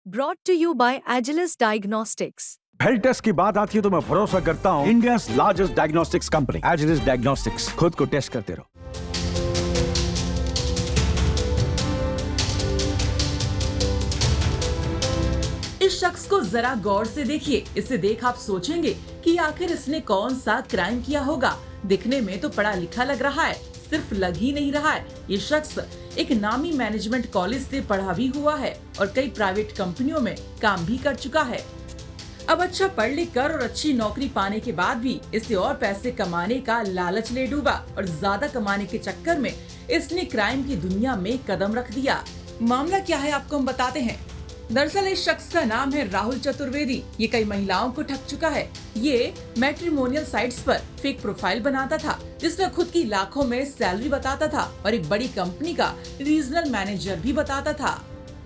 Brought to you by Agilus Diagnostics. Health test की बात आती है तो मैं भरोसा करता हूँ India's largest diagnostics company Agilus Diagnostics. खुद को टेस्ट करते रहो। इस शख्स को जरा गौर से देखिए। इसे देख आप सोचेंगे कि आखिर इसने कौन सा क्राइम किया होगा। दिखने में तो पढ़ा लिखा लग रहा है, सिर्फ लग ही नहीं रहा है। ये शख्स एक नामी मैनेजमेंट कॉलेज से पढ़ा भी हुआ है और कई प्राइवेट कंपनियों में काम भी कर चुका है। अब अच्छा पढ़ लिख कर और अच्छी नौकरी पाने के बाद भी इसे और पैसे कमाने का लालच ले डूबा और ज्यादा कमाने के चक्कर में इसने क्राइम की दुनिया में कदम रख दिया। मामला क्या है आपको हम बताते हैं। दरअसल इस शख्स का नाम है राहुल चतुर्वेदी। ये कई महिलाओं को ठग चुका है। ये मैट्रिमोनियल साइट्स पर फेक प्रोफाइल बनाता था, जिसमें खुद की लाखों में सैलरी बताता था और एक बड़ी कंपनी का रीजनल मैनेजर भी बताता था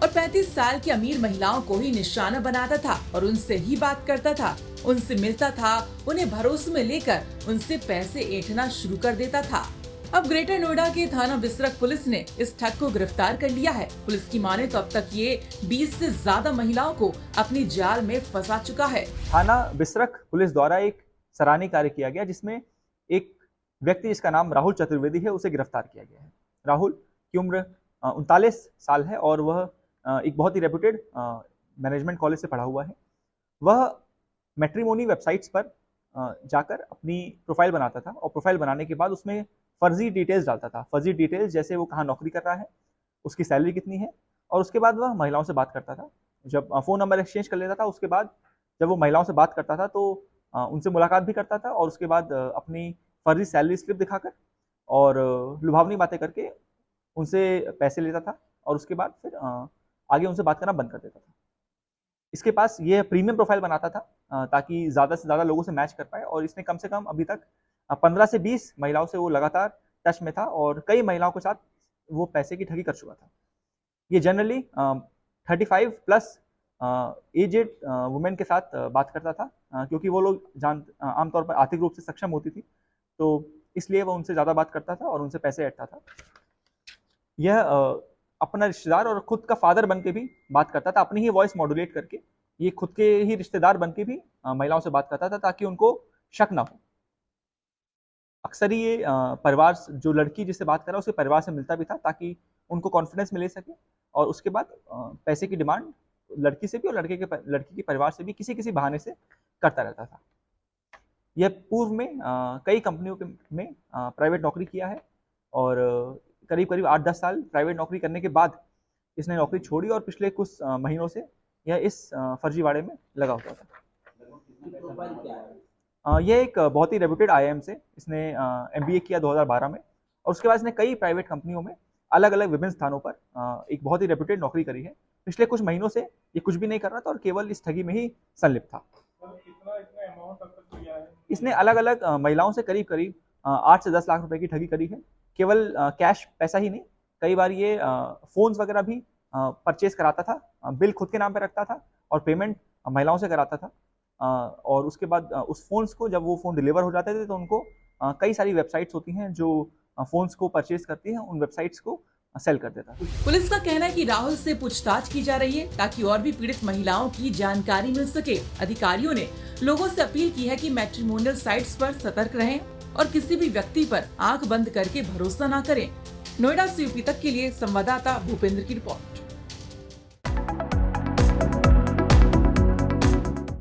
और 35 साल की अमीर महिलाओं को ही निशाना बनाता था और उनसे ही बात करता था, उनसे मिलता था, उन्हें भरोसे में लेकर उनसे पैसे ऐंठना शुरू कर देता था। अब ग्रेटर नोएडा के थाना बिसरख पुलिस ने इस ठग को गिरफ्तार कर लिया है। पुलिस की माने तो अब तक ये 20 से ज्यादा महिलाओं को अपनी जाल में फंसा चुका है। थाना बिसरख पुलिस द्वारा एक सराहनीय कार्य किया गया, जिसमें एक व्यक्ति जिसका नाम राहुल चतुर्वेदी है उसे गिरफ्तार किया गया है। राहुल की उम्र 39 साल है और वह एक बहुत ही रेप्यूटेड मैनेजमेंट कॉलेज से पढ़ा हुआ है। वह मैट्रिमोनी वेबसाइट्स पर जाकर अपनी प्रोफाइल बनाता था और प्रोफाइल बनाने के बाद उसमें फर्जी डिटेल्स डालता था। फर्जी डिटेल्स जैसे वो कहाँ नौकरी कर रहा है, उसकी सैलरी कितनी है, और उसके बाद वह महिलाओं से बात करता था। जब फ़ोन नंबर एक्सचेंज कर लेता था, उसके बाद जब वो महिलाओं से बात करता था तो उनसे मुलाकात भी करता था और उसके बाद अपनी फर्जी सैलरी स्लिप दिखाकर और लुभावनी बातें करके उनसे पैसे लेता था और उसके बाद फिर आगे उनसे बात करना बंद कर देता था। इसके पास ये प्रीमियम प्रोफाइल बनाता था ताकि ज़्यादा से ज़्यादा लोगों से मैच कर पाए और इसने कम से कम अभी तक 15 से 20 महिलाओं से वो लगातार टच में था और कई महिलाओं के साथ वो पैसे की ठगी कर चुका था। ये जनरली 35 प्लस एजेड वुमेन के साथ बात करता था क्योंकि वो लोग आमतौर पर आर्थिक रूप से सक्षम होती थी, तो इसलिए वो उनसे ज़्यादा बात करता था और उनसे पैसे ऐंठता था। यह अपना रिश्तेदार और खुद का फादर बन के भी बात करता था। अपनी ही वॉइस मॉड्यूलेट करके ये खुद के ही रिश्तेदार बन के भी महिलाओं से बात करता था ताकि उनको शक ना हो। अक्सर ही ये परिवार, जो लड़की जिससे बात कर रहा है उसके परिवार से मिलता भी था ताकि उनको कॉन्फिडेंस में ले सके और उसके बाद पैसे की डिमांड लड़की से भी और लड़की के परिवार से भी किसी बहाने से करता रहता था। यह पूर्व में कई कंपनियों में प्राइवेट नौकरी किया है और करीब 8-10 साल प्राइवेट नौकरी करने के बाद इसने नौकरी छोड़ी और पिछले कुछ महीनों से यह इस फर्जीवाड़े में लगा होता था। यह एक बहुत ही रेप्यूटेड IIM से इसने MBA किया 2012 में और उसके बाद इसने कई प्राइवेट कंपनियों में अलग अलग विभिन्न स्थानों पर एक बहुत ही रेप्यूटेड नौकरी करी है। पिछले कुछ महीनों से ये कुछ भी नहीं कर रहा था और केवल इस ठगी में ही संलिप्त था। इसने अलग अलग महिलाओं से करीब 8 से 10 लाख रुपए की ठगी करी है। केवल कैश पैसा ही नहीं, कई बार ये फोन्स वगैरह भी परचेज कराता था, बिल खुद के नाम पे रखता था और पेमेंट महिलाओं से कराता था और उसके बाद उस फोन्स को जब वो फ़ोन डिलीवर हो जाते थे तो उनको कई सारी वेबसाइट्स होती हैं जो फोन्स को परचेज करती हैं, उन वेबसाइट्स को सेल कर देता है। पुलिस का कहना है कि राहुल से पूछताछ की जा रही है ताकि और भी पीड़ित महिलाओं की जानकारी मिल सके। अधिकारियों ने लोगों से अपील की है कि मैट्रिमोनियल साइट्स पर सतर्क रहें और किसी भी व्यक्ति पर आंख बंद करके भरोसा न करें। नोएडा से यूपी तक के लिए संवाददाता भूपेंद्र की रिपोर्ट।